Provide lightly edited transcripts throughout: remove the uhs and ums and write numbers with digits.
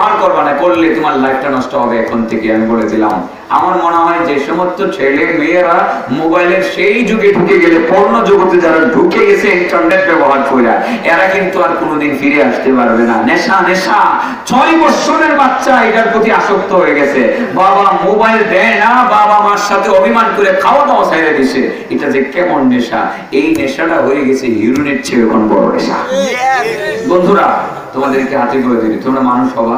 পার করবা না, করলে তোমার লাইফটা নষ্ট হবে এখন থেকে, আমি বলে দিলাম। আমার মনে হয় যে সমস্ত ছেলে মেয়েরা মোবাইলের সেই যুগে ঢুকে গেলে, পর্ণ জগতে যারা ঢুকে গেছে ইন্টারনেট ব্যবহার করে, এরা কিন্তু আর কোনোদিন ফিরে আসতে পারবে না। নেশা নেশা 6 বছরের বাচ্চা এটার প্রতি আসক্ত হয়ে গেছে। বাবা মোবাইল দেয় না, বাবা মার সাথে অভিমান করে খাওয়া দাওয়া ছেড়ে দিছে। এটা যে কেমন নেশা, এই নেশাটা হয়ে গেছে হিরোইনের চেয়ে এখন বড় নেশা। বন্ধুরা তোমাদেরকে হাতে করে দিবি, তোমরা মানুষ হবা,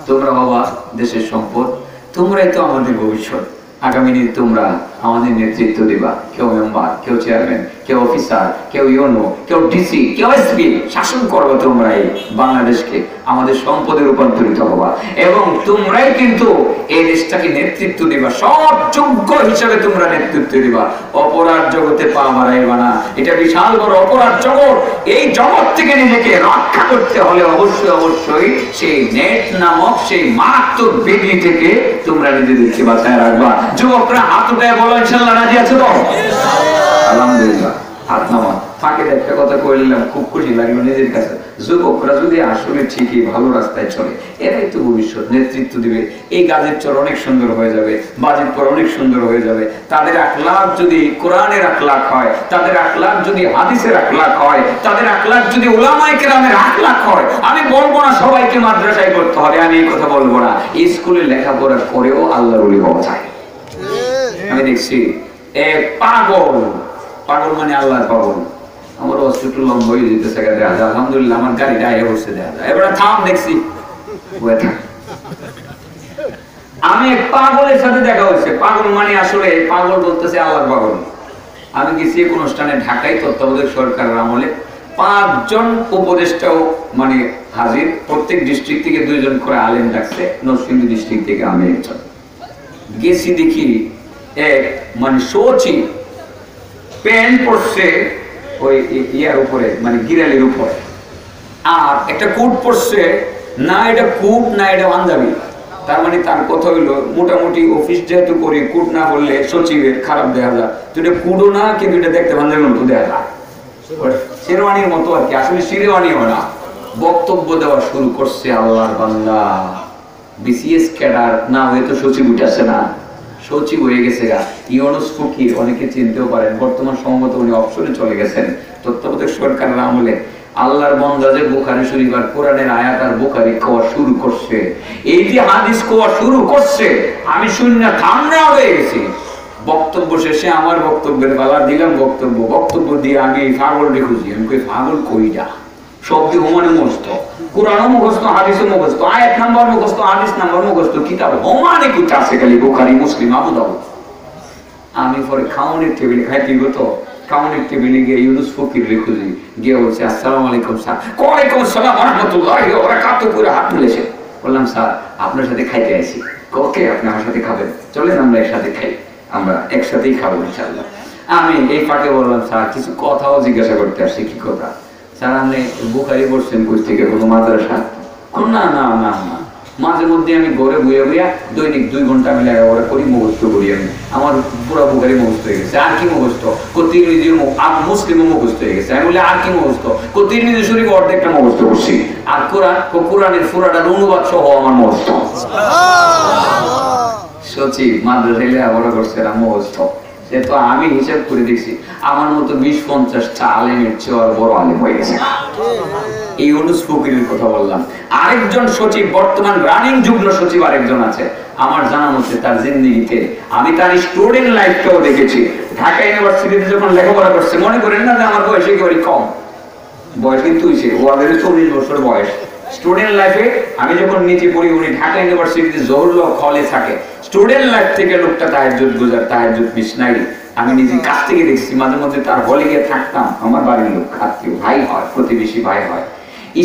তোমরা হবা দেশের সম্পদ, তোমরাই তো আমাদের ভবিষ্যৎ। আগামী দিন তোমরা আমাদের নেতৃত্ব দিবা। কেউ মেম্বার, কেউ চেয়ারম্যান, কেউ অফিসার, কেউ ইউনো, কেউ ডিসি, কেউ এসপি, শাসন করবো তোমরা এই বাংলাদেশকে, আমাদের সম্পদে রূপান্তরিত হবা এবং তোমরাই কিন্তু এই দেশটাকে নেতৃত্ব দিবা। সব যোগ্য হিসাবে তোমরা নেতৃত্ব দিবা। অপরাধ জগতে পা বাড়াইবা না, এটা বিশাল বড় অপরাধ জগৎ। এই জগৎ থেকে নিজেকে রক্ষা করতে হলে অবশ্যই অবশ্যই সেই নেট নামক সেই মারাত্মক বিধি থেকে তোমরা নিজেদেরকে বাঁচায় রাখবা। যুবকরা হাত উঠায় বলো ইনশাআল্লাহ রাজি আছো তো? আলহামদুলিল্লাহ, হাত নামা। ফাঁকে একটা কথা কইলাম, খুব খুশি লাগলো নিজের কাছে। যুবকরা যদি আসলে ঠিকই ভালো রাস্তায় চলে, এরাই তো ভবিষ্যৎ, নেতৃত্ব দিবে। এই গাজীর চর অনেক সুন্দর হয়ে যাবে, বাজিতপুর অনেক সুন্দর হয়ে যাবে। তাদের আখলাক যদি কোরআনের আখলাক হয়, তাদের আখলাক যদি হাদিসের আখলাক হয়, তাদের আখলাক যদি উলামায়ে কেরামের আখলাক হয়, আমি বলবো না সবাইকে মাদ্রাসায় করতে হবে, আমি এই কথা বলবো না। স্কুলে লেখাপড়া করেও আল্লাহর ওলি হওয়া যায়। আমি দেখছি পাগল, পাগল মানে আল্লাহর পাগল। আমার অস্ত্র লম্বা হয়ে যেতেছে, দেখা যায় আলহামদুলিল্লাহ আমার গাড়িটা আগে বসে দেখা যায়। এবার থাম দেখছি, আমি পাগলের সাথে দেখা হয়েছে। পাগল মানে আসলে পাগল বলতেছে আল্লাহর পাগল। আমি গেছি এক অনুষ্ঠানে ঢাকায়, তত্ত্বাবধায়ক সরকারের আমলে 5 জন উপদেষ্টাও মানে হাজির, প্রত্যেক ডিস্ট্রিক্ট থেকে 2 জন করে আলেম ডাকছে, নরসিংদী ডিস্ট্রিক্ট থেকে আমি একজন গেছি। দেখি এক মানে সচিব প্যান্ট পরছে ওই ইয়ার উপরে, মানে গিরালের উপরে, আর একটা কোট পরছে, না এটা কোট না এটা পাঞ্জাবি। তার মানে তার কথা হইলো মোটামুটি অফিস যেহেতু করি, কোট না বললে সচিবের খারাপ দেখা যায়, তো এটা কোটও না কিন্তু এটা দেখতে পাঞ্জাবির মতো দেখা যায়, শেরওয়ানির মতো আর কি, আসলে শেরওয়ানিও না। বক্তব্য দেওয়া শুরু করছে। আল্লাহর বান্দা বিসিএস ক্যাডার না হয়ে তো সচিব উঠেছে না, সচিব হয়ে গেছে গা। ইউনুস ফকির অনেকে চিনতেও পারেন, বর্তমান সম্ভবত উনি অবসরে চলে গেছেন। তত্ত্বাবধায়ক সরকারের আমলে আল্লাহর বান্দা যে বুখারী শরীফ আর কোরআনের আয়াত আর বুখারী খাওয়া শুরু করছে, এই যে হাদিস খাওয়া শুরু করছে, আমি শূন্য ঠান্ডা হয়ে গেছি। বক্তব্য শেষে আমার বক্তব্যের বেলা দিলাম বক্তব্য দিয়ে আমি এই পাগল খুঁজি। আমি কই পাগল কইটা শব্দ হোমানে মুখস্থ, কোরআনও মুখস্থ, হাদিসও মুখস্থ, আয়াত নাম্বার মুখস্থ, হাদিস নাম্বার মুখস্থ, কিতাব হোমানে কুটা আছে খালি বুখারী মুসলিম আবু দাউদ। আমি পরে খাওয়ানোর টেবিলে খাইতে গতো, খাওয়ানোর টেবিলে গিয়ে ইউনুস ফকির খুঁজি, গিয়ে বলছে আসসালামু আলাইকুম স্যার। ওয়ালাইকুম আসসালাম ওয়া রাহমাতুল্লাহি ওয়া বারাকাতুহু করে হাত মিলেছে। বললাম স্যার আপনার সাথে খাইতে আইছি। ওকে আপনি আমার সাথে খাবেন, চলেন আমরা একসাথে খাই, আমরা একসাথেই খাবো ইনশাআল্লাহ। আমি এই ফাঁকে বললাম স্যার কিছু কথাও জিজ্ঞাসা করতে আসছি। কি কথা? স্যার আপনি বুখারী পড়ছেন কই থেকে, কোনো মাদ্রাসা? না না না না, মাঝে মধ্যে আমি ঘরে বইয়া বইয়া দৈনিক 2 ঘন্টা আমি লেখাপড়া করি, মুখস্থ করি। আমি আমার পুরো বুখারী মুখস্থ হয়ে গেছে। আর কি মুখস্থ? তিরমিজি মুসলিমও মুখস্থ হয়ে গেছে। আমি বলি আর কি মুখস্থ? তিরমিজি শরীফ অর্ধেকটা মুখস্থ করছি, আর কোরআনের পুরাটার অনুবাদ সহ আমার মুখস্থ। সচিব মাদ্রাসায় লেখাপড়া করছে না, মুখস্থ। সে তো আমি হিসাব করে দেখছি আমার মতো 20-50টা আলেমের চেয়ে আর বড় আলেম হয়ে গেছে। এই ইউনুস ফকিরের কথা বললাম। আরেকজন সচিব, বর্তমান রানিং যুগ্ম সচিব আরেকজন আছে, আমার জানা মতে তার জিন্দেগিতে আমি তার স্টুডেন্ট লাইফটাও দেখেছি। ঢাকা ইউনিভার্সিটিতে যখন লেখাপড়া করছে, মনে করেন না যে আমার বয়স একেবারে কম, বয়স কিন্তু হয়েছে ওদের 24 বছর বয়স। স্টুডেন্ট লাইফে আমি যখন নিচে পড়ি, উনি ঢাকা ইউনিভার্সিটিতে জহুরুল্লাহ হলে থাকে। স্টুডেন্ট লাইফ থেকে লোকটা তাহাজ্জুদ গুজার, তাহাজ্জুদ মিস নাই। আমি নিজে কাছ থেকে দেখছি, মাঝে মধ্যে তার হলে গিয়ে থাকতাম। আমার বাড়ির লোক, আত্মীয়, ভাই হয়, প্রতিবেশী ভাই হয়।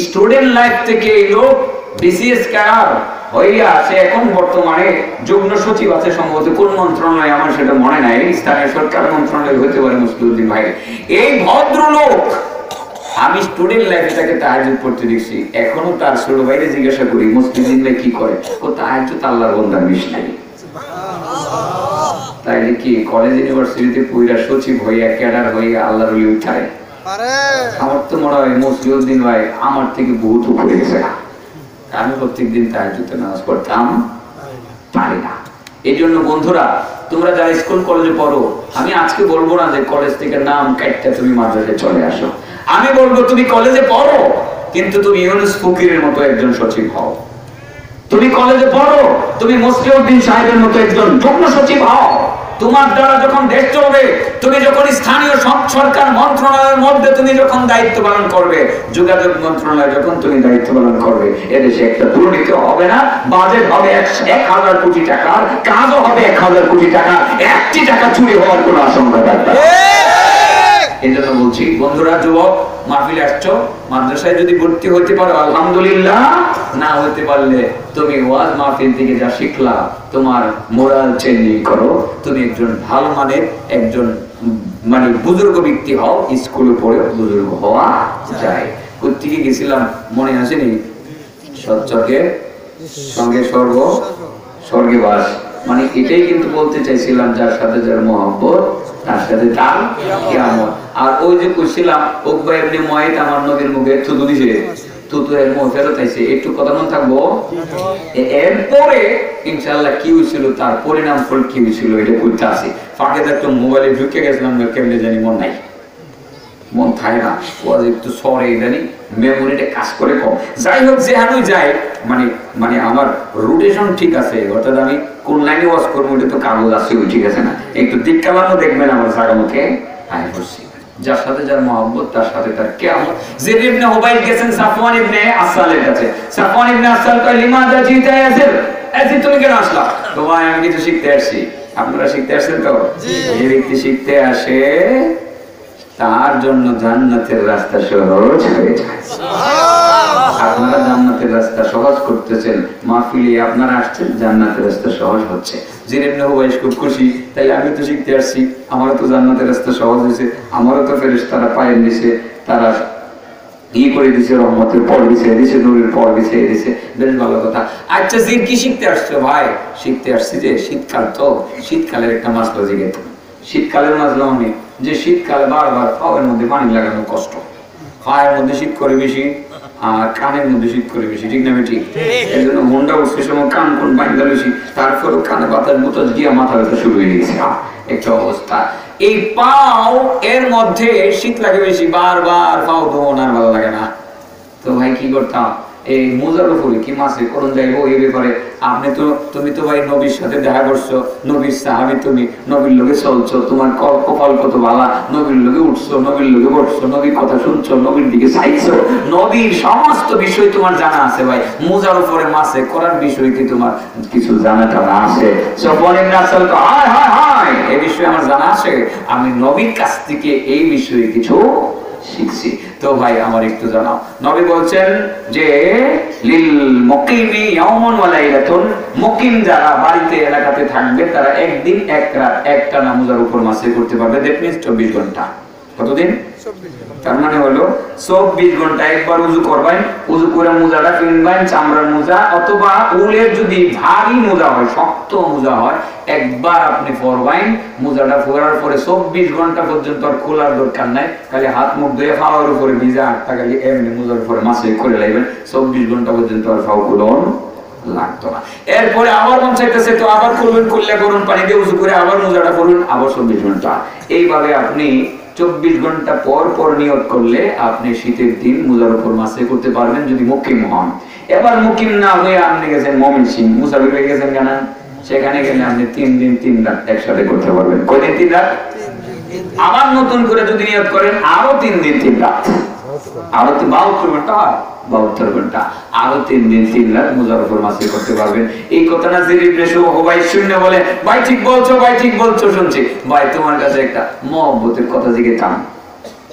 স্টুডেন্ট লাইফ থেকে এই লোক বিসিএস ক্যাডার হইয়া সে এখন বর্তমানে যুগ্ম সচিব আছে সম্ভবত, কোন মন্ত্রণালয় আমার সেটা মনে নাই, স্থানীয় সরকার মন্ত্রণালয় হতে পারে মুসলিউদ্দিন ভাই। এই ভদ্রলোক আমি স্টুডেন্ট লাইফে তাকে তাহাজ্জুদ পড়তে দেখছি। এখনো তার ছোট ভাইরে জিজ্ঞাসা করি মুসলিউদ্দিন ভাই কি করে, ও তাহাজ্জুদ আল্লাহর বান্দার মিশ নাই। তাইলে কি কলেজ ইউনিভার্সিটিতে পুরা সচিব হইয়া ক্যাডার হইয়া আল্লাহর ওলি উঠায়? আমার তো মনে হয় মুসলিউদ্দিন ভাই আমার থেকে বহুত উপরে গেছে। আমি প্রত্যেকদিন তাহাজ্জুদে নামাজ পড়তাম পারি না। এই জন্য বন্ধুরা, তোমরা যারা স্কুল কলেজে পড়ো, আমি আজকে বলবো না যে কলেজ থেকে নাম কাটতে তুমি মাদ্রাসায় চলে আসো। আমি বলবো তুমি কলেজে পড়ো, কিন্তু তুমি ইউনুস ফকিরের মতো একজন সচিব হও। তুমি কলেজে পড়ো, তুমি মুসলিউদ্দিন সাহেবের মতো একজন যুগ্ম সচিব হও। তোমার দ্বারা যখন দেশ চলবে, তুমি যখন স্থানীয় সরকার মন্ত্রণালয়ের মধ্যে তুমি যখন দায়িত্ব পালন করবে, যোগাযোগ মন্ত্রণালয় যখন তুমি দায়িত্ব পালন করবে, এদেশে একটা দুর্নীতি হবে না, বাজেট হবে 1000 কোটি টাকার, কাজও হবে 1000 কোটি টাকা, একটি টাকা চুরি হওয়ার কোনো আশঙ্কা থাকবে না। এই জন্য বলছি বন্ধুরা, যুবক মাহফিলে আসছো, মাদ্রাসায় যদি ভর্তি হইতে পারো আলহামদুলিল্লাহ, না হইতে পারলে তুমি ওয়াজ মাহফিল থেকে যা শিখলা তোমার মোরাল চেঞ্জ করো, তুমি একজন ভালো মানের একজন মানে বুজুর্গ ব্যক্তি হও। স্কুলে পড়ে বুজুর্গ হওয়া যায়। কোথেকে গেছিলাম মনে আসেনি? সৎচর্গের সঙ্গে স্বর্গে বাস, মানে এটাই কিন্তু বলতে চাইছিলাম, যার সাথে যার মহব্বত তার সাথে তার কিয়ামত। আর ওই যে কইছিলাম উকবা ইবনে মুয়াইত আমার নবীর মুখে থুতু দিছে, থুতু এর মুখ ফেরত আইছে, একটু কথা মনে থাকবো। এরপরে ইনশাআল্লাহ কি হয়েছিল, তার পরিণাম ফল কি হয়েছিল এটা করতে আসি। ফাঁকে একটু মোবাইলে ঢুকে গেছিলাম, কেমনে জানি মন নাই, মন থাকে না, একটু সরে জানি মেমোরিটা কাজ করে কম। যাই হোক, যেহানুই যায় মানে আমার রোটেশন ঠিক আছে, অর্থাৎ আমি কোন লাইনে ওয়াজ করবো এটা তো কাগজ আছে, ওই ঠিক আছে না, একটু দিক কালানো দেখবেন আমার জায়গা মুখে আয় বসছি। যার সাথে যার মহব্বত তার সাথে তার কিয়ামত। যিদ ইবনে হুবাইব গেছেন সাফওয়ান ইবনে আসসালের কাছে। সাফওয়ান ইবনে আসসাল কয়, লিমাযা জিতা ইয়াসির, এই তুমি কেন আসলা? তো ভাই আমি কিছু শিখতে আসছি। আপনারা শিখতে আসছেন তো? যে ব্যক্তি শিখতে আসে তার জন্য জান্নাতের রাস্তা সহজ হয়ে যায়। আপনারা জান্নাতের রাস্তা সহজ করতেছেন, মাহফিলে আপনারা আসছেন, জান্নাতের রাস্তা সহজ হচ্ছে। যিদ ইবনে হুবাইব খুব খুশি, তাই আমি তো শিখতে আসছি, আমারও তো জান্নাতের রাস্তা সহজ হয়েছে, আমারও তো ফেরেশতারা পায়ের নিচে তারা করে দিছে, রহমতের পর বিছিয়ে দিছে, নূরের পর বিছিয়ে দিছে, বেশ ভালো কথা। আচ্ছা জিদ কি শিখতে আসছো? ভাই শিখতে আসছি যে শীতকাল তো, শীতকালের একটা মাসলা জিজ্ঞেস। শীতকালের মাসলা মানে যে শীতকালে বারবার পায়ের মধ্যে পানি লাগানো কষ্ট, পায়ের মধ্যে শীত করে বেশি আর কানের মধ্যে শীত করে বেশি, ঠিক না ঠিক? এই জন্য মনটা উঠছে সময় কান কোন বাইন্দা বেশি, তারপরেও কানে বাতাস বুতাস গিয়া মাথা ব্যথা শুরু হয়ে গেছে, একটা অবস্থা। এই পাও এর মধ্যে শীত লাগে বেশি, বারবার পাও ধোন আর ভালো লাগে না। তো ভাই কি করতাম, এই মোজার উপরে কি মাসে করুন যাইবো এই ব্যাপারে। তুমি তো ভাই নবীর সাথে দেখা করছো, নবীর সাহাবী, তুমি নবীর লোকে চলছো, তোমার কপাল কত ভালা, নবীর লোকে উঠছো, নবীর লোকে বসছো, নবীর কথা শুনছো, নবীর দিকে চাইছো, নবীর সমস্ত বিষয় তোমার জানা আছে। ভাই মোজার উপরে মাসে করার বিষয় কি তোমার কিছু জানা টানা আছে? এই বিষয়ে আমার জানা আছে, আমি নবীর কাছ থেকে এই বিষয়ে কিছু শিখছি। তো ভাই আমার একটু জানাও। নবী বলছেন যে লিল মুকিমি ইয়াউমুন ওয়া লাইলাতুন, মুকিম যারা বাড়িতে এলাকাতে থাকবে তারা একদিন এক রাত একটা নামাজের উপর মাসে করতে পারবে। দ্যাট মিন্স 24 ঘন্টা। কতদিন? তার মানে হলো 24 ঘন্টা একবার উযু করবেন, উযু করে মোজাটা কিনবেন, চামড়ার মোজা অথবা উলের যদি ভারী মোজা হয়, শক্ত মোজা হয়, একবার আপনি পরবেন, মোজাটা পরার পরে 24 ঘন্টা পর্যন্ত আর খোলার দরকার নাই, খালি হাত মুখ ধুয়ে পাওয়ার উপরে ভিজা হাতটা খালি এমনি মোজার উপরে মাসে করে লাইবেন, 24 ঘন্টা পর্যন্ত আর পাও খুলন লাগতো না। এরপরে আবার মন চাইতেছে তো আবার খুলবেন, খুললে গরম পানি দিয়ে উযু করে আবার মোজাটা পরুন, আবার 24 ঘন্টা। এইভাবে আপনি 24 ঘন্টা পর পর নিয়ত করলে আপনি শীতের দিন মোজার উপর মাসে করতে পারবেন, যদি মুকিম হন। এবার মুকিম না হয়ে আপনি গেছেন ময়মনসিংহ, মুসাফির হয়ে গেছেন জানেন, সেখানে গেলে আপনি 3 দিন 3 রাত একসাথে করতে পারবেন। কয়দিন 3 রাত? আবার নতুন করে যদি নিয়ত করেন আরো 3 দিন 3 রাত, আরো 72 ঘন্টা হয়, 72 ঘন্টা, আরো 3 দিন 3 রাত মোজার উপর মাসে করতে পারবেন। এই কথাটা যিদ ইবনে হুবাইব শুনে বলে, ভাই ঠিক বলছো, ভাই ঠিক বলছো, শুনছি। ভাই তোমার কাছে একটা মহব্বতের কথা জিজ্ঞেতাম।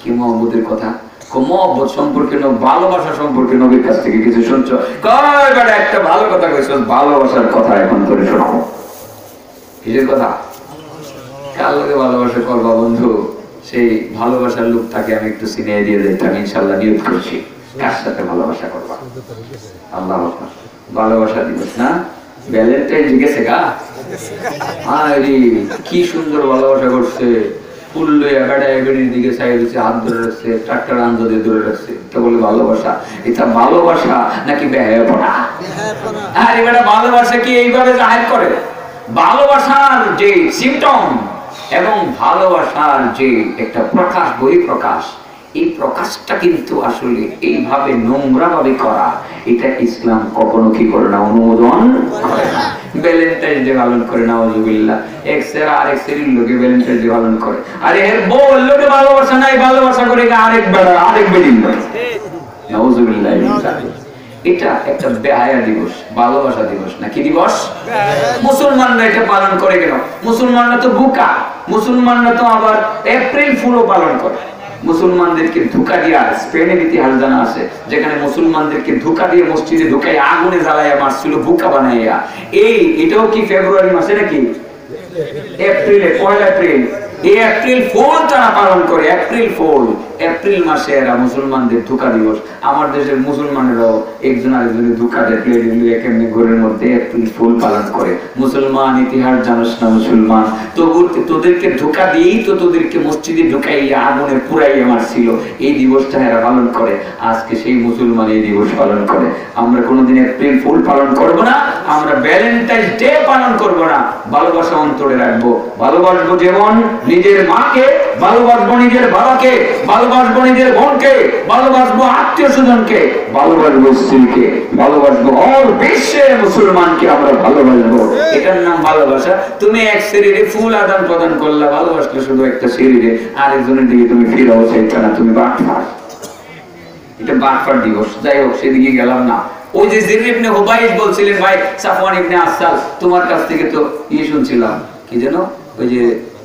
কি মহব্বতের কথা? মহব্বত সম্পর্কে, ভালোবাসা সম্পর্কে নবীর কাছ থেকে কিছু শুনছো? কয় বেটা একটা ভালো কথা কইছো, ভালোবাসার কথা এখন ধরে শোনাবো। কিসের কথা? কার লগে ভালোবাসা করবা বন্ধু? সেই ভালোবাসার লোকটাকে আমি একটু চিনিয়ে দিয়ে দিতাম, ইনশাআল্লাহ নিয়ত করছি। কার সাথে ভালোবাসা করবা? আল্লাহ আকবার। ভালোবাসা দিবস না, ভ্যালেন্টাইন গেছে গা, আরে কি সুন্দর ভালোবাসা করছে, ফুল লইয়া বেড়ায় বেড়ির দিকে সাইড দিচ্ছে, হাত ধরে রাখছে, ট্রাক্টর আন্দোলন ধরে রাখছে, এটা বলে ভালোবাসা? এটা ভালোবাসা নাকি বেহায়া পড়া? আর এবারে ভালোবাসা কি এইভাবে জাহির করে? ভালোবাসার যে সিম্পটম এবং ভালোবাসার যে একটা প্রকাশ, বহিঃপ্রকাশ, এই প্রকাশটা কিন্তু আসলে এইভাবে নোংরা ভাবে করা, এটা ইসলাম কখনো কি করে না, অনুমোদন করে না। ভ্যালেন্টাইন ডে পালন করে নাউজুবিল্লাহ, এক সেরা আরেক সেরির লোকে ভ্যালেন্টাইন ডে পালন করে, আরে এর বউ লোকে ভালোবাসা নাই, ভালোবাসা করে আরেক বেড়া আরেক বেডিং করে নাউজুবিল্লাহ। এটা একটা বেহায়া দিবস, ভালোবাসা দিবস না কি দিবস? মুসলমানরা এটা পালন করে কেন? মুসলমানরা তো বোকা, মুসলমানরা তো আবার এপ্রিল ফুলও পালন করে। মুসলমানদেরকে ধোঁকা দিয়া, স্পেনের ইতিহাস জানা আছে, যেখানে মুসলমানদেরকে ধোঁকা দিয়ে মসজিদে ঢুকাই আগুনে জ্বালাইয়া মারছিল বোকা বানাইয়া। এটাও কি ফেব্রুয়ারি মাসে নাকি এপ্রিলে, 1 এপ্রিল, এই এপ্রিল ফুল তারা পালন করে। এপ্রিল ফুল, এপ্রিল মাসে এরা মুসলমানদের ধোঁকা দিবস। আমার দেশের মুসলমানেরাও একজন আরেকজনের ধোঁকা দেখলে এমনি ঘরের মধ্যে এপ্রিল ফুল পালন করে। মুসলমান ইতিহাস জানোস না মুসলমান, তবু তোদেরকে ধোঁকা দিয়েই তো তোদেরকে মসজিদে ঢুকাইয়া আগুনে পুরাইয়া মারছিল। এই দিবসটা এরা পালন করে, আজকে সেই মুসলমান এই দিবস পালন করে। আমরা কোনোদিন এপ্রিল ফুল পালন করব না, আমরা ভ্যালেন্টাইন ডে পালন করব না। ভালোবাসা অন্তরে রাখবো, ভালোবাসবো যেমন নিজের মাকে, ভালোবাসবো নিজের বাবাকে, ভালোবাসবো নিজের বোনকে, ভালোবাসবো আত্মীয় স্বজনকে, ভালোবাসবো স্ত্রীকে, ভালোবাসবো অল বিশ্বের মুসলমানকে আমরা ভালোবাসবো। এটার নাম ভালোবাসা। তুমি এক শরীরে ফুল আদান প্রদান করলা, ভালোবাসলে শুধু একটা শরীরে, আরেকজনের দিকে তুমি ফিরাও চাইছো না, তুমি বাটফার। এটা বাটফার দিবস। যাই হোক, সেদিকে গেলাম না। ওই যে জির ইবনে হুবাইব বলছিলেন, ভাই সাফওয়ান ইবনে আসাল, তোমার কাছ থেকে তো শুনছিলাম কি যেন, ওই যে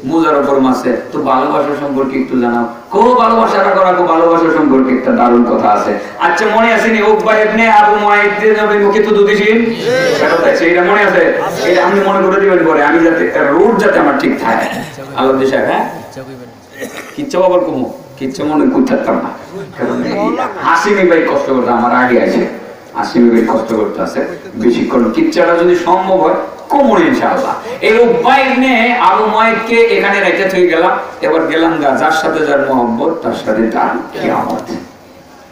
মুজার উপর মাসে, তো ভালোবাসা সম্পর্কে একটু জানাও। খুব ভালোবাসাটা করা, খুব ভালোবাসা সম্পর্কে একটা দারুণ কথা আছে। আচ্ছা, মনে আছে নি উকবা ইবনে আবু মুআইদ নবীর মুখে তো দুধ ছিলেন, সেটা মনে আছে? এটা আমি মনে করে দিবেন পরে, আমি যাতে রুট যাতে আমার ঠিক থাকে। আল্লাহ দেশে, হ্যাঁ কিচ্ছু আবার কমো, কিচ্ছু মনে করতাম না, কারণ হাসিমি ভাই কষ্ট করতে আমার আগে আছে, হাসিমি ভাই কষ্ট করতে আছে বেশিক্ষণ। কিচ্ছাটা যদি সম্ভব হয় কমরে ইনশাআল্লাহ। এই উকবা ইবনে আবু মুআইদকে এখানে রেখে থই গেলাম। এবার গেলাম যার সাথে যার মহব্বত, তার সাথে তার কিয়ামত।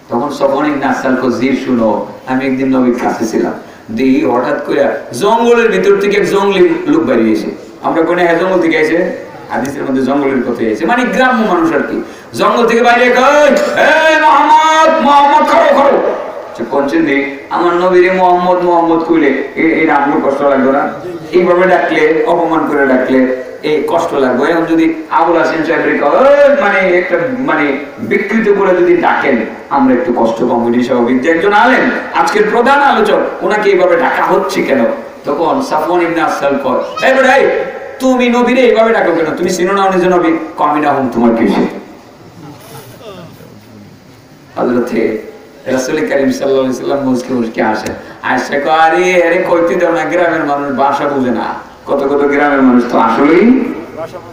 তখন সাফওয়ান ইবনে আসাল কো জির শুনো, আমি একদিন নবীর কাছে ছিলাম, দেখি হঠাৎ করে জঙ্গলের ভিতর থেকে এক জঙ্গলি লোক বেরিয়ে এসে, আমরা কোনে জঙ্গল থেকে এসে, হাদিসের মধ্যে জঙ্গলের কথা এসে, মানে গ্রাম্য মানুষ আর কি, জঙ্গল থেকে বাইরে কই, এই মুহাম্মদ, মুহাম্মদ করো করো। আমার নবীরে মোহাম্মদ মোহাম্মদ কইলে এই নাম কষ্ট লাগবে না? এইভাবে ডাকলে, অপমান করে ডাকলে এই কষ্ট লাগবে। এখন যদি আবুল হাসিম সাহেবের মানে একটা মানে বিকৃত করে যদি ডাকেন, আমরা একটু কষ্ট পাবো, স্বাভাবিক। যে একজন আলেম, আজকের প্রধান আলোচক, ওনাকে এইভাবে ডাকা হচ্ছে কেন? তখন সাফওয়ান ইবনে আসাল কয়, এই বেটা, তুমি নবীরে এইভাবে ডাকো কেন? তুমি চিনো না উনি যে নবী? আমি না হুম, তোমার কিসে? হযরতে রাসূল কারীম সাল্লাল্লাহু আলাইহি ওয়াসাল্লাম মুসকে আসে, আয়েশা কয়, আরে আরে কইতে দাও না, গ্রামের মানুষ ভাষা বুঝে না। কত কত গ্রামের মানুষ তো আসলেই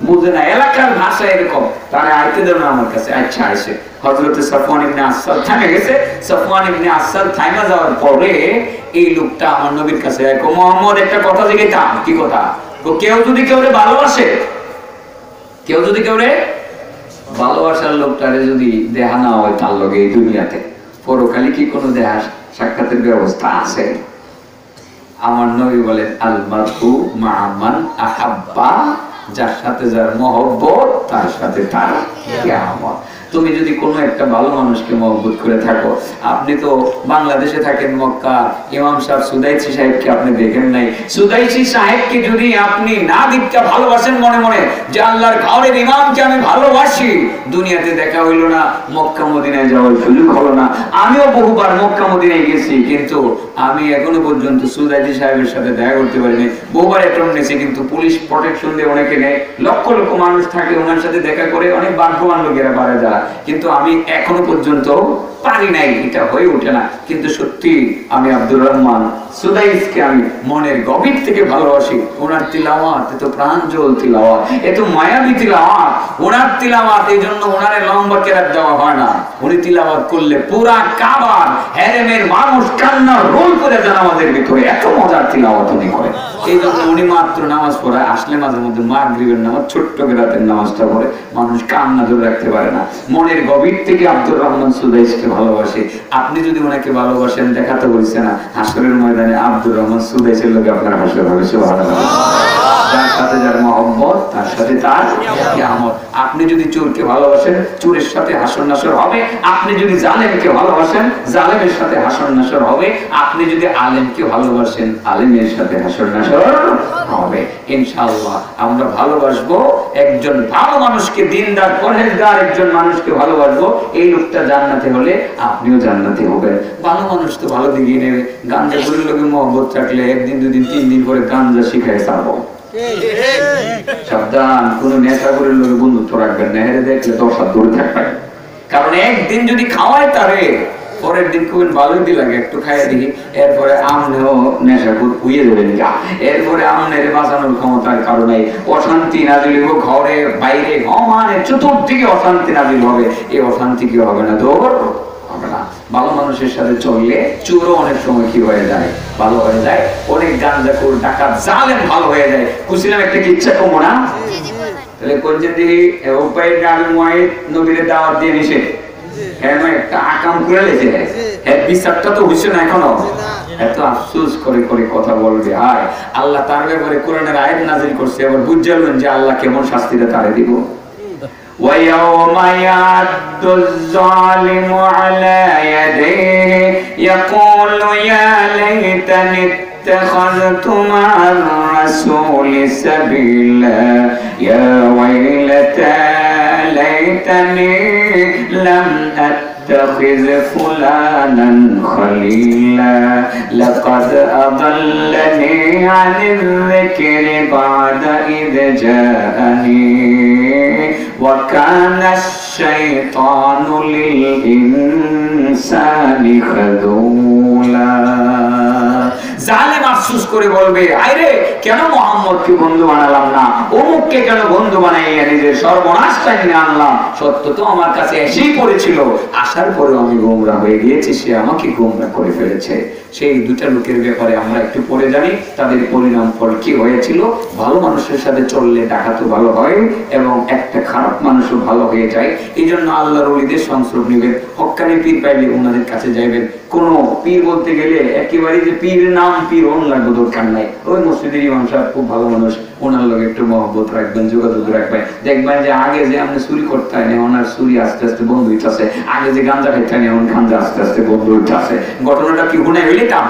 বুঝে না, এলাকার ভাষা এরকম, তারে আইতে দাও না আমার কাছে। আচ্ছা, আসে হযরতে সাফওয়ান ইবনে আসাল থামে গেছে। সাফওয়ান ইবনে আসাল থাইমা যাওয়ার পরে এই লোকটা আমার নবীর কাছে কয়, মুহাম্মদ একটা কথা জিজ্ঞাসা। কি কথা? কেউ যদি কেউরে ভালোবাসে, কেউ যদি কেউরে ভালোবাসার লোকটারে যদি দেখা না হয় তার লগে এই দুনিয়াতে, পরকালে কি কোনো দেখা সাক্ষাতের ব্যবস্থা আছে? আমার নবী বলেন, আল মারহু মা মান আহাব্বা, যার সাথে যার মহব্বত, তার সাথে তার কিয়ামত। তুমি যদি কোনো একটা ভালো মানুষকে মহব্বত করে থাকো, আপনি তো বাংলাদেশে থাকেন, মক্কা, ইমাম সাহেব সুদাইসি সাহেবকে আপনি দেখেন নাই। সুদাইসি সাহেবকে যদি আপনি না দিকটা ভালোবাসেন মনে মনে, যে আল্লাহর ঘরের ইমামকে আমি ভালোবাসি, দুনিয়াতে দেখা হইলো না, মক্কা মদিনায় যাওয়ার সুযোগ হলো না। আমিও বহুবার মক্কা মদিনায় গেছি, কিন্তু আমি এখনো পর্যন্ত সুদাইসি সাহেবের সাথে দেখা করতে পারিনি। বহুবার অ্যাটেম্প নিয়েছি, কিন্তু পুলিশ প্রোটেকশন দিয়ে অনেকে নেয়, লক্ষ লক্ষ মানুষ থাকে, ওনার সাথে দেখা করে অনেক ভাগ্যবান লোকেরা পারে যারা, কিন্তু আমি এখনো পর্যন্ত পারি নাই, এটা হয়ে ওঠে না। কিন্তু সত্যি আমি আব্দুর রহমান সুদাইসকে আমি মনের গভীর থেকে ভালোবাসি। ওনার তিলাওয়াত এত প্রাঞ্জল তিলাওয়াত, এত মায়াবী তিলাওয়াত, ওনার তিলাওয়াত, এই জন্য ওনারে লম্বা কেরাত দেওয়া হয় না। উনি তিলাওয়াত করলে পুরা কাবার হেরেমের মানুষ কান্না রোল করে দেন আমাদের ভিতরে, এত মজার তিলাওয়াত উনি করে। এই জন্য উনি মাত্র নামাজ পড়ায়, আসলে মাঝে মধ্যে মাগরিবের নামাজ, ছোট্ট রাতের নামাজটা পড়ে, মানুষ কান্না ধরে রাখতে পারে না। মনের গভীর থেকে আব্দুর রহমান সুদাইসকে ভালোবাসে। আপনি যদি ওনাকে ভালোবাসেন, দেখাতে বলছে না হাসরের ময়দানে আব্দুর রহমান সুদাইসের লোকে আপনার হাসর হবে। সুবহানাল্লাহ। যার সাথে যার মহব্বত তার সাথে তার কিয়ামত। আপনি যদি চোরকে ভালোবাসেন, চোরের সাথে হাসর নাসর হবে। আপনি যদি জালেমকে ভালোবাসেন, জালেমের সাথে হাসর নাসর হবে। আপনি যদি আলেমকে ভালোবাসেন, আলেমের সাথে হাসর নাসর হবে। ইনশাআল্লাহ আমরা ভালোবাসবো একজন ভালো মানুষকে, দিনদার পরহেজগার একজন মানুষকে ভালোবাসবো। এই লোকটা জান্নাতে হলে আপনিও জান্নাতে হবেন। ভালো মানুষ তো ভালো দিকে নেবে। গাঞ্জা করে লোকে মহব্বত রাখলে একদিন দুদিন 3 দিন পরে গাঞ্জা শিখায় ছাড়বো। সাবধান, কোন নেশাখোরের লোকে বন্ধুত্ব রাখবেন না। হেরে দেখলে 10 হাত দূরে থাকবেন। কারণ একদিন যদি খাওয়ায় তারে, পরের দিন খুব ভালোই দি লাগে একটু খাইয়ে দিই, এরপরে আমনেও নেশাখোর উইয়ে দেবেন যা। এরপরে আমনের বাঁচানোর ক্ষমতার কারণে অশান্তি নাজিল হবে ঘরে বাইরে, মানে চতুর্দিকে অশান্তি নাজিল হবে। এই অশান্তি কি হবে না? দৌড় হবে না। ভালো মানুষের সাথে চললে চোরও অনেক সময় কি হয়ে যায়? ভালো হয়ে যায়। অনেক গাঁজাখোর ডাকাত জালেম ভালো হয়ে যায়। কুছিলাম একটা কিচ্ছা কমো না তাহলে কোনদিন দিদি উপায় নাবি মুহাইদ নবীর দাওয়াত দিয়ে নিছে, হ্যাঁ একটা আকাম করে লেছে, হ্যাঁ বিচারটা তো হইছে না এখনো। এত আফসোস করে করে কথা বলবে। হায় আল্লাহ তার ব্যাপারে কোরআনের আয়াত নাযিল করছে, আবার বুঝালেন যে আল্লাহ কেমন শাস্তিটা তারে দিব। وَيَوْمَ يَعَضُّ الظَّالِمُ عَلَى يَدَيْهِ يَقُولُ يَا لَيْتَنِي اتَّخَذْتُ مَعَ الرَّسُولِ سَبِيلًا يَا وَيْلَتَى لَيْتَنِي لَمْ أَتَّخِذْ فُلَانًا خَلِيلًا لَقَدْ أَضَلَّنِي عَنِ الذِّكْرِ بَعْدَ إِذْ جَاءَنِي وَكَانَ الشَّيْطَانُ لِلْإِنسَانِ خَذُولًا। জালেম আফসোস করে বলবে, আরে কেন মুহাম্মদকে বন্ধু বানালাম না, অমুককে কেন বন্ধু বানাইয়া নিজের সর্বনাশটা নিয়ে আনলাম। সত্য তো আমার কাছে এসেই পড়েছিল, আসার পরেও আমি গোমরা হয়ে গিয়েছি, সে আমাকে গোমরা করে ফেলেছে। সেই দুটা লোকের ব্যাপারে আমরা একটু পড়ে জানি, তাদের পরিণাম ফল কি হয়েছিল। ভালো মানুষের সাথে চললে ডাকাতও ভালো হয় এবং একটা খারাপ মানুষও ভালো হয়ে যায়। এই জন্য আল্লাহর ওলিদের সংস্রব নেবেন। হক্কানি পীর পাইলে ওনাদের কাছে যাইবেন। কোন পীর বলতে গেলে একেবারে যে পীরের নাম পীর ওন লাগবে দরকার নাই। ওই মসজিদের ইমাম সাহেব খুব ভালো মানুষ, ওনার লোক একটু মহব্বত রাখবেন, যোগাযোগ রাখবেন। দেখবেন যে আগে যে আপনি চুরি করতে হয় না, ওনার চুরি আস্তে আস্তে বন্ধ হইতেছে। আগে যে গাঞ্জা খাইতে হয় না, এখন গাঞ্জা আস্তে আস্তে বন্ধ হইতেছে। ঘটনাটা কি গুণে হইলে কাম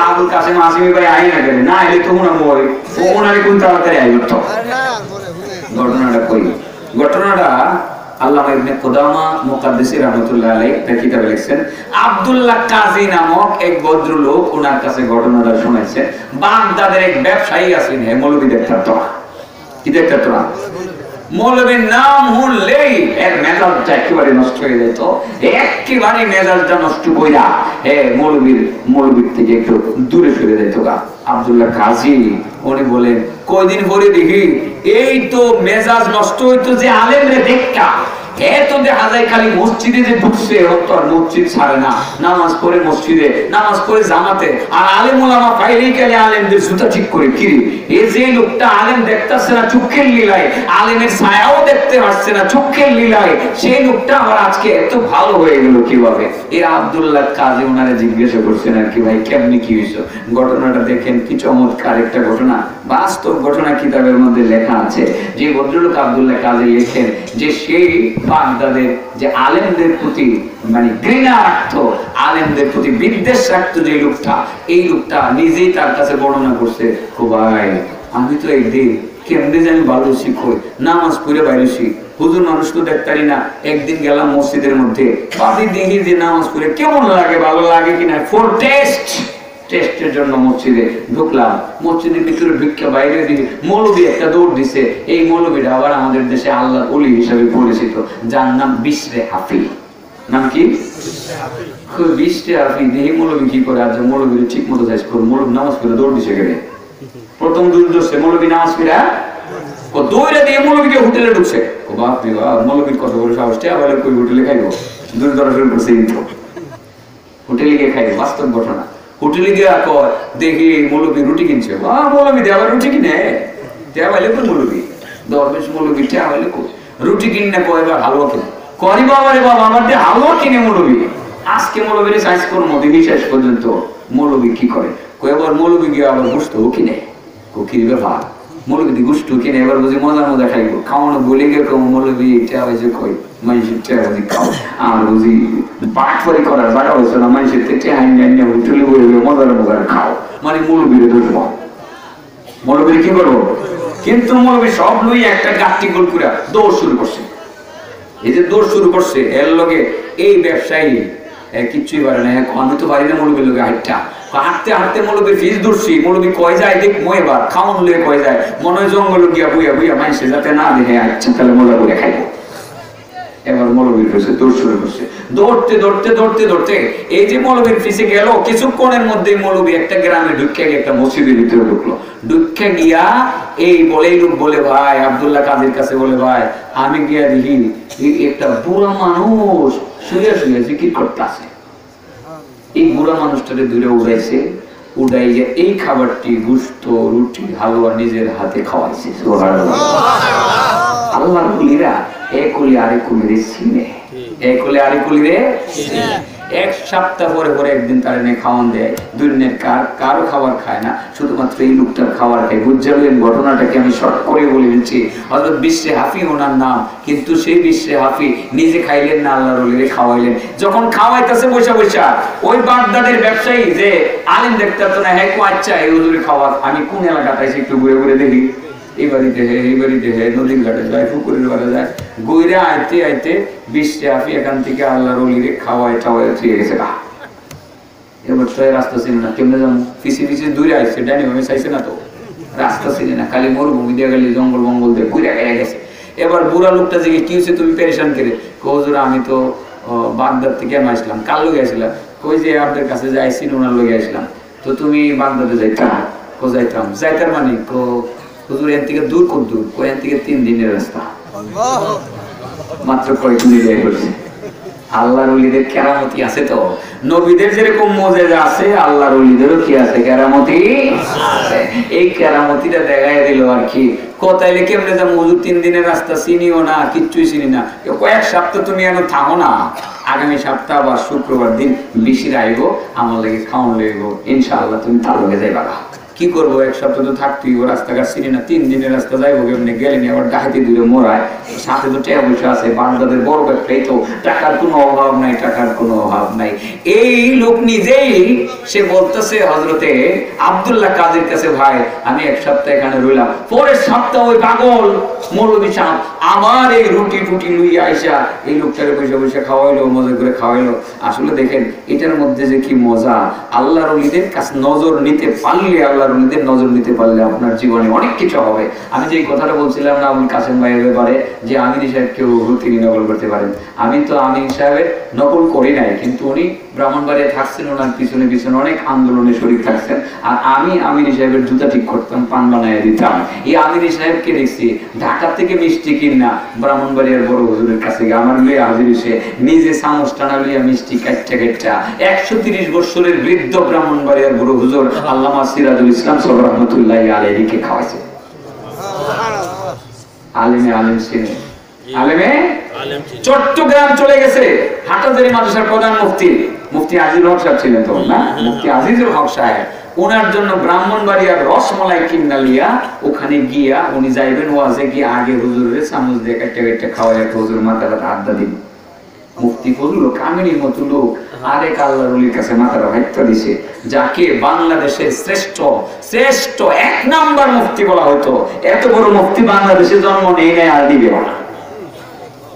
আবুল কাসেম আসিমি ভাই আই না গেলে না এলে তো মনে হয় ওনারে কোন তাড়াতাড়ি আই করতো। ঘটনাটা কই? ঘটনাটা আল্লামা ইবনে কুদামা মুকাদ্দিসি রাহমাতুল্লাহ আলাইহি তার কিতাবে লিখছেন, আব্দুল্লাহ কাজী নামক এক ভদ্রলোক ওনার কাছে ঘটনাটা শুনেছে। বাগদাদের এক ব্যবসায়ী আছেন, হে মৌলভী দেখতো কি দেখতো না, মৌলভীর নাম শুনলেই এর মেজাজটা একেবারে নষ্ট হয়ে যেত। একেবারে মেজাজটা নষ্ট কইরা মৌলভীর থেকে একটু দূরে সরে যেত গা। আব্দুল্লাহ কাজী উনি বলেন, কয়দিন পরে দেখি এই তো মেজাজ নষ্ট হইতো যে আলেমরে দেখা, এতো দেখা যায় খালি মসজিদে যে ঢুকছে মসজিদ ছাড়ে না, নামাজ পড়ে মসজিদে, নামাজ পড়ে জামাতে, আর আলেম ওলামা পাইলেই গেলে আলেমদের জুতা ঠিক করে কিরে। এই যে লোকটা আলেম দেখতেছে না চোখের লীলায়, আলেমের ছায়াও দেখতে পাচ্ছে না চোখের লীলায়, সেই লোকটা আবার আজকে এত ভালো হয়ে গেল কিভাবে? এই আব্দুল্লাহ কাজী ওনারা জিজ্ঞাসা করছেন আর কি, ভাই কেমনি কি হয়েছে? ঘটনাটা দেখেন কি চমৎকার একটা ঘটনা, বাস্তব ঘটনা কিতাবের মধ্যে লেখা আছে। যে ভদ্রলোক আব্দুল্লাহ কাজী লেখেন যে সেই বাগদাদের যে আলেমদের প্রতি মানে ঘৃণা রাখতো, আলেমদের প্রতি বিদ্বেষ রাখতো যে লোকটা, এই লোকটা নিজেই তার কাছে বর্ণনা করছে, ও ভাই আমি তো একদিন কেমনে জানি ভালো শিখই, নামাজ পড়ে বাইরেছি, হুজুর মানুষ তো দেখতারি না। একদিন গেলাম মসজিদের মধ্যে, ভাবি দেখি যে নামাজ পড়ে কেমন লাগে, ভালো লাগে কিনা, ফর টেস্টের জন্য মসজিদে ঢুকলাম। মসজিদের ভিতরে ভিক্ষা বাইরে দিয়ে মৌলবী একটা দৌড় দিছে। এই মৌলবীটা আবার আমাদের দেশে আল্লাহর ওলি হিসাবে পরিচিত, যার নাম বিশরে হাফি। নাম কি? বিশরে হাফি। দেখি মৌলবী কি করে, আজ মৌলবীর ঠিক মতো যাইস করে মৌলবী নামাজ পড়ে দৌড় দিছে গেলে। প্রথম দূর ধরছে মৌলবী নামাজ পড়া ও দৌড়ে দিয়ে মৌলবীকে হোটেলে ঢুকছে। ও বাপ রে বাপ, মৌলবীর কত বড় সাহস, আবার কই হোটেলে খাইবো, দূর ধরা শুরু করছে। কিন্তু হোটেলে গিয়ে খাইবো, বাস্তব ঘটনা। হোটেলে গিয়ে দেখি মৌলবী রুটি কিনছে, মৌলবী দেওয়ার রুটি কিনে দেওয়াইলে কোন মৌলবী দরবেশ মৌলবী দেওয়াইলে রুটি কিনে কয় এবার হালুয়া কিনে করি বাবা রে বাবা আমার দিয়ে হালুয়া কিনে মৌলবি, আজকে মৌলবীর সাইজ করবো দেখি শেষ পর্যন্ত মৌলবি কি করে। এবার মৌলবি গিয়ে আবার গোস্ত কিনে, কির ব্যাপার মৌলবি গোস্ত কিনে এবার বুঝি মজা মজা খাইব, খাওয়ানো বলে গিয়ে কেউ মৌলবি হয়েছে কই মানুষের বুঝি খাও, আর বুঝি বাটফারি করার জায়গা হয়েছে না, মানুষের হোটেলে বলে মজার মজার খাও, মানে মৌলবীরে ধরবো, মৌলবীর কি করবো। কিন্তু মৌলবি সব লই একটা গাঁটটি গোল করে দৌড় শুরু করছে। এই যে দৌড় শুরু করছে এর লগে এই ব্যবসায়ী কিচ্ছুই পারে না, আমি তো পারি না মৌলবীর লোকে হাইটটা, হাঁটতে হাঁটতে মৌলবীর ফিস ধরছি, মৌলবী কয়ে যায় দেখ ময়েবার খাওয়ান লয়ে কয়ে যায় মনে হয় জঙ্গল গিয়া বুয়া বুয়া মানুষে যাতে না দেখে, আচ্ছা তাহলে মোলা করে খাইবো। এবার মৌলবীর ফিসে দৌড় শুরু করছে, দৌড়তে দৌড়তে দৌড়তে দৌড়তে এই যে মৌলবীর ফিসে গেল কিছুক্ষণের মধ্যে মৌলবী একটা গ্রামে ঢুকে গিয়ে একটা মসজিদের ভিতরে ঢুকলো, ঢুকে গিয়া এই বলেই লোক বলে ভাই আব্দুল্লাহ কাজীর কাছে বলে ভাই আমি গিয়া দেখি একটা বুড়া মানুষ শুয়ে শুয়ে জিকির করতে আছে। এই বুড়া মানুষটাকে দূরে উড়াইছে, উড়াই যে এই খাবারটি গুস্ত রুটি হালুয়া নিজের হাতে খাওয়াইছে। আল্লাহর কুলিরা এক কুলি আরেক কুলিরে চিনে, এক কুলি আরেক কুলিরে এক সপ্তাহ পরে পরে একদিন তার এনে খাওয়ান দেয়, দুই দিনের কারো খাবার খায় না, শুধুমাত্র এই লোকটার খাবার খায়। বুঝলেন ঘটনাটাকে আমি শর্ট করে বলে দিচ্ছি। হযরত বিশরে হাফি ওনার নাম, কিন্তু সেই বিশরে হাফি নিজে খাইলেন না, আল্লাহর ওলিরে খাওয়াইলেন। যখন খাওয়াইতেছে বৈশা বৈশা ওই বাগদাদের ব্যবসায়ী যে আলেম দেখতে তো না, হ্যাঁ আচ্ছা এই হুজুরে খাওয়া আমি কোন এলাকাটায় একটু ঘুরে ঘুরে দেখি, এই বাড়িতে হে এই বাড়িতে হে, নদীর ঘাটে যায় পুকুরের ঘাটে যায়, গইরা আইতে আইতে বিশরে হাফি এখান থেকে আল্লাহর ওলিরে খাওয়াই টাওয়াই থুয়ে গেছে। এবার তো রাস্তা ছিল না, কেমনে যাবো, পিছিয়ে পিছিয়ে দূরে আসছে, ডাইনি ভাবে চাইছে না তো, রাস্তা ছিল না, খালি মরুভূমি দিয়ে গেলে জঙ্গল মঙ্গল দিয়ে ঘুরে গেড়ে গেছে। এবার বুড়া লোকটা যে কি হয়েছে তুমি পেরেশান করে, হুজুর আমি তো বাগদাদ থেকে আমি আসলাম, কাল লোক আসলাম, কই যে আপনার কাছে যে আইসি ওনার লোক আসলাম, তো তুমি বাগদাদে যাইতাম, কো যাইতাম, যাইতার মানে কো হুজুর এর থেকে দূর কত দূর, কো এর থেকে 3 দিনের রাস্তা, মাত্র কয়েক মিনিট বলছে। আল্লাহর ওলিদের কেরামতি আছে তো, নবীদের যেরকম মুজিজা আছে আল্লাহর ওলিদেরও কি আছে, কেরামতি আছে। এই কেরামতিটা দেখাই দিল আর কি। কোথাইলে কেমনে যা হুজুর 3 দিনের রাস্তা চিনিও না, কিচ্ছুই চিনি না, কয়েক সপ্তাহ তুমি এখন থাকো না, আগামী সপ্তাহ বা শুক্রবার দিন বিশির আইব, আমার লাগে খাওয়ান লইব, ইনশাআল্লাহ তুমি তার লগে যাইবা। কি করবো, এক সপ্তাহ তো থাকতেই, ও রাস্তাঘাট চিনি না, 3 দিনের রাস্তা যাইবো কেমনি, গেলেনি আবার ডাকাতি দূরে মোড়ায়, সাথে তো টাকা পয়সা আছে, বাগদাদের বড় ব্যবসায়ী তো, টাকার কোনো অভাব নাই, টাকার কোনো অভাব নাই। এই লোক নিজেই সে বলতেছে হযরতে আব্দুল্লাহ কাজীর কাছে, ভাই আমি এক সপ্তাহ এখানে রইলাম, পরের সপ্তাহ ওই পাগল মৌলবী সাহেব আমার এই রুটি টুটি লুই আইসা এই লোকটাকে পয়সা পয়সা খাওয়াইলো, মজা করে খাওয়াইলো। আসলে দেখেন এটার মধ্যে যে কি মজা, আল্লাহর ওলিদের কাছে নজর নিতে পারলে, আল্লাহর ওলিদের নজর নিতে পারলে আপনার জীবনে অনেক কিছু হবে। আমি যে কথাটা বলছিলাম না আবুল কাসেম ভাইয়ের ব্যাপারে, যে আমির সাহেবকেও তিনি নকল করতে পারেন, আমি তো আমির সাহেবের নকল করি নাই, কিন্তু উনি ব্রাহ্মণবাড়িয়া থাকছেন, ওনার পিছনে পিছনে অনেক আন্দোলনে শরীর থাকছেন, আর আমি আমির সাহেবের জুতা ঠিক করতাম, পান বানায় দিতাম। এই আমির সাহেবকে দেখছি ঢাকা থেকে মিষ্টি কিনা ব্রাহ্মণবাড়িয়ার বড় হুজুরের কাছে গিয়ে আমার মেয়ে হাজির এসে নিজে চামচ টানা লইয়া মিষ্টি কাটটা কাটটা 130 বছরের বৃদ্ধ ব্রাহ্মণবাড়িয়ার বড় হুজুর আল্লামা সিরাজুল ইসলাম সাহেব রাহমাতুল্লাহি আলাইহিকে খাওয়াইছে। আলেমে আলেম ছিলেন, আলেমে চট্টগ্রাম চলে গেছে, হাটাজারি মাদ্রাসার প্রধান মুফতি আজিজুল হক সাহেব ছিলেন তখন না, মুফতি আজিজুল হক সাহেব, ওনার জন্য ব্রাহ্মণবাড়িয়ার রসমলাই কিনা লিয়া ওখানে গিয়া উনি যাইবেন ওয়াজে, গিয়ে আগে হুজুরের চামচ দিয়ে কাটতে কাটতে খাওয়াই, একটা হুজুর মাথাটা আড্ডা দিন। মুফতি ফজলুল কামিনীর মতো লোক আরেক আল্লাহর ওলির কাছে মাথাটা ভাইটা দিছে, যাকে বাংলাদেশের শ্রেষ্ঠ 1 নাম্বার মুফতি বলা হতো। এত বড় মুফতি বাংলাদেশে জন্ম নেই নাই, আর দিবে না।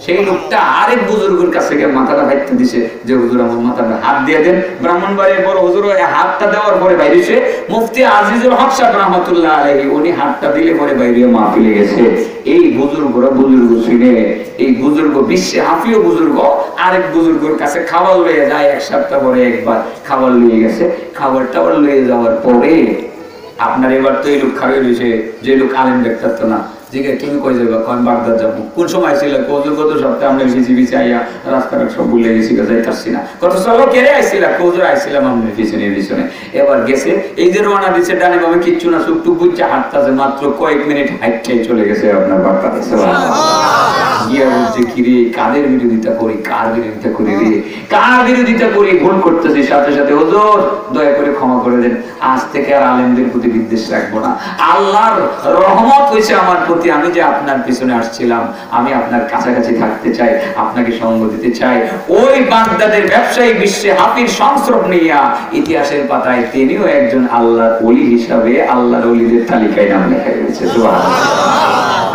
সেই লোকটা আরেক বুজুর্গের কাছে গিয়ে মাথাটা ভাইতে দিছে, যে হুজুর আমার মাথাটা হাত দিয়ে দেন। ব্রাহ্মণবাড়িয়ার বড় হুজুর হাতটা দেওয়ার পরে বাইরেছে মুফতি আজিজুল হক সাহেব রাহমাতুল্লাহ আলাইহি, উনি হাতটা দিলে পরে বাইরে মাহফিলে গেছে। এই বুজুর্গরা বুজুর্গ ছিলেন, এই বুজুর্গ বিশ্বে হাফিও বুজুর্গ আরেক বুজুর্গের কাছে খাবার লইয়ে যায়, 1 সপ্তাহ পরে একবার খাবার লইয়ে গেছে। খাবার টাবার লইয়ে যাওয়ার পরে আপনার এবার তো এই লোক খাবে রয়েছে, যে লোক আলেম দেখতে না, জিজ্ঞে তুমি কই যাবে, আমি বাগদাদ যাবো। কোন সময় ছিল, কত সপ্তাহে আমরা পিছিয়ে আইয়া রাস্তাঘাট সব ভুলে গেছি, যাইতাছি না। কত চলো কেড়ে আইছিলাম, কৌজোর আইছিলাম আমি পিছনে পিছনে। এবার গেছে, এই যে রওনা দিচ্ছে ডানে বামে কিচ্ছু না, চুপ টুক বুঝছে হাঁটতেছে, মাত্র কয়েক মিনিট হাইটটাই চলে গেছে আপনার বাগদাদে। গিয়া বলছে কিরে কাদের বিরোধিতা করি, কার বিরোধিতা করি রে, কার বিরোধিতা করি, ভুল করতেছি। সাথে সাথে হুজুর দয়া করে ক্ষমা করে দেন, আজ থেকে আর আলেমদের প্রতি বিদ্বেষ রাখবো না। আল্লাহর রহমত হয়েছে আমার প্রতি, আমি যে আপনার পিছনে আসছিলাম, আমি আপনার কাছাকাছি থাকতে চাই, আপনাকে সঙ্গ দিতে চাই। ওই বাগদাদের ব্যবসায়ী বিশ্বে হাফির সংস্রব নিয়া ইতিহাসের পাতায় তিনিও একজন আল্লাহর ওলি হিসাবে আল্লাহর ওলিদের তালিকায় নাম লেখা হয়েছে।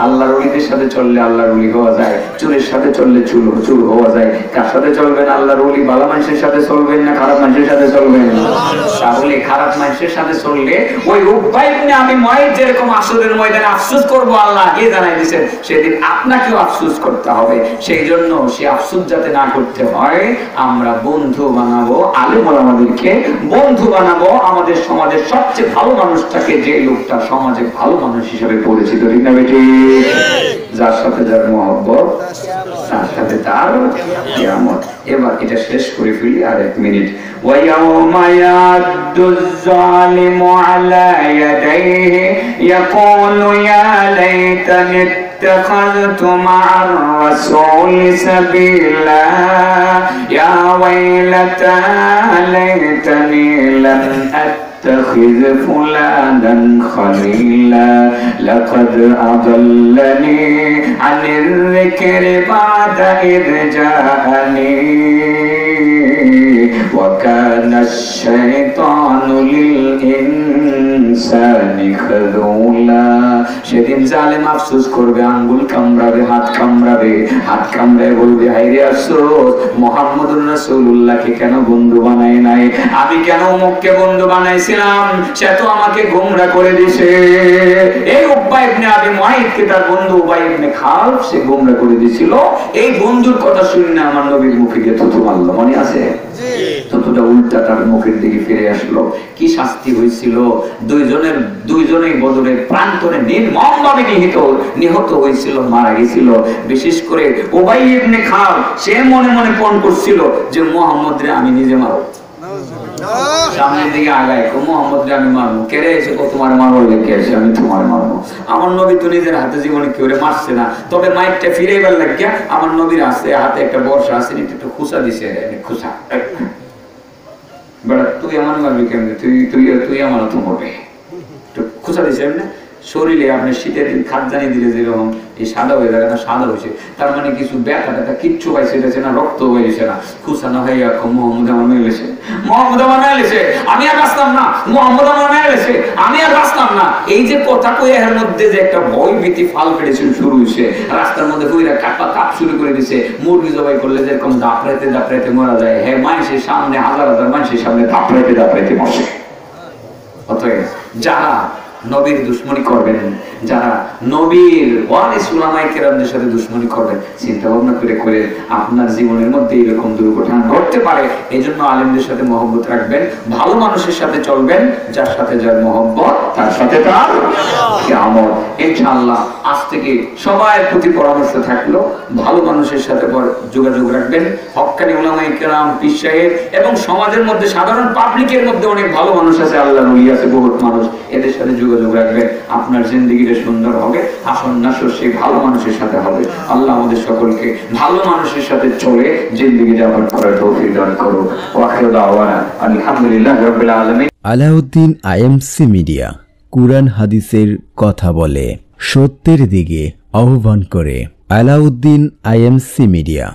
আল্লাহর ওলিদের সাথে চললে আল্লাহর ওলি হওয়া যায়, চুলের সাথে চললে চুল হওয়া যায়। কার সাথে চলবেন? আল্লাহর ওলি। ভালো মানুষের সাথে চলবেন না খারাপ মানুষের সাথে চলবেন? তাহলে খারাপ মানুষের সাথে চললে ওই উকবা ইবনে আবি মুআইত যেরকম আসরের ময়দানে আফসোস করবো আল্লাহ আগে জানাই দিয়েছেন, সেদিন আপনাকেও আফসোস করতে হবে। সেই জন্য সে আফসোস যাতে না করতে হয়, আমরা বন্ধু বানাবো, আলেম ওলামাদেরকে বন্ধু বানাবো। আমাদের সমাজের সবচেয়ে ভালো মানুষটাকে, যে লোকটা সমাজে ভালো মানুষ হিসেবে পরিচিত, ঠিক না বেটি? যার সাথে যার মহব্বত তার সাথে তার কিয়ামত। এবার এটা শেষ করে ফেলি, আর 1 মিনিট। ওয়ায়াউমা ইয়াদুজ জালিমু আলা ইয়াদাইহি ইয়াকুলু ইয়া লাইতানি ইত্তাখাযতু মা'আর রাসূলি সাবিলা ইয়া ওয়াইলাতা লাইতানি লাম أتخذ فلانا خليلا لقد أضلني عن الذكر بعد إذ جاءني وكان الشيطان للإنسان خذولا। সেদিন জালেম আফসোস করবে, আঙ্গুল কামড়াবে, হাত কামড়াবে, হাত কামড়ায় বলবে হায়রে আফসোস, মুহাম্মদুর রাসূলুল্লাহকে কেন বন্ধু বানাই নাই, আমি কেন অমুককে বন্ধু বানাইছিলাম, সে তো আমাকে গোমরা করে দিয়েছে। এই উকবা ইবনে আবি মুআইতকে তার বন্ধু উবাই ইবনে খালফ সে গোমরা করে দিয়েছিল। এই বন্ধুর কথা শুনে আমার নবীর মুখে গিয়ে থুতু মারলো, মনে আছে? থুতুটা উল্টা তার মুখের দিকে ফিরে আসলো। কি শাস্তি হয়েছিল! দুইজনেই বদরের প্রান্তরে নির্মমভাবে নিহত হয়েছিল, মারা গেছিল। বিশেষ করে উবাই ইবনে খালফ সে মনে মনে পণ করছিল যে মুহাম্মদ রে আমি নিজে মারব। সামনের দিকে আগায়, মুহাম্মদ রে আমি মারবো। কেড়ে এসে তোমার মারবার লেগে এসে আমি তোমার মারবো। আমার নবী তো নিজের হাতে জীবনে কেউ মারছে না, তবে মাইকটা ফিরে এবার লাগিয়া আমার নবীর হাতে একটা বর্ষা আছে, একটু খুশা দিছে, খুশা। বেড়া তুই আমার মারবি কেমনি? তুই আমার তো মরবে। খুশা দিছে এমনি শরীরে আপনার শীতের দিন খাদ্যানি দিলে যেরকম এই সাদা হয়ে যায় না, সাদা হয়েছে, তার মানে কিছু ব্যথা ট্যাথা কিচ্ছু পাইছে না, রক্ত হয়েছে না। খুশানো হয়ে মোহাম্মদ আমার মেলেছে, মোহাম্মদ আমার মেলেছে, আমি আর বাঁচতাম না, মোহাম্মদ আমার মেলেছে, আমি আর বাঁচতাম না। এই যে কথা কয়ে এর মধ্যে যে একটা ভয় ভীতি ফাল পেড়েছিল শুরু হয়েছে, রাস্তার মধ্যে হুইরা কাপ শুরু করে দিছে। মুরগি জবাই করলে যেরকম দাপড়াইতে দাপড়াইতে মরা যায়, হ্যাঁ মানুষের সামনে হাজার হাজার মানুষের সামনে দাপড়াইতে দাপড়াইতে মরছে। অতএব যারা নবীর দুশ্মনী করবেন, যারা নবীর ওয়ারিস উলামায়ে কেরামদের সাথে দুশ্মনী করবেন, চিন্তা ভাবনা করে আপনার জীবনের মধ্যে এরকম দুর্ঘটনা ঘটতে পারে। এই জন্য আলেমদের সাথে মহব্বত রাখবেন, ভালো মানুষের সাথে চলবেন, যার সাথে যার মহব্বত তার সাথে তার কিয়ামত। ইনশাআল্লাহ আজ থেকে সবার প্রতি পরামর্শ থাকলো, ভালো মানুষের সাথে যোগাযোগ রাখবেন। হক্কানি উলামায়ে কেরাম, পীর সাহেব এবং সমাজের মধ্যে সাধারণ পাবলিকের মধ্যে অনেক ভালো মানুষ আছে, আল্লাহর ওলি আছে, বহুত মানুষ, এদের সাথে যোগাযোগ রাখবেন। আপনার জিন্দেগিটা সুন্দর হবে, আসন নাসর সেই ভালো মানুষের সাথে হবে। আল্লাহ আমাদের সকলকে ভালো মানুষের সাথে চলে জিন্দেগি যাপন করার তৌফিক দান করুন। ওয়া আখিরু দাওয়ানা আলহামদুলিল্লাহি রাব্বিল আলামিন। আলাউদ্দিন আইএমসি মিডিয়া কুরআন হাদিসের কথা বলে, সত্যের দিকে আহ্বান করে। Alauddin IMC media.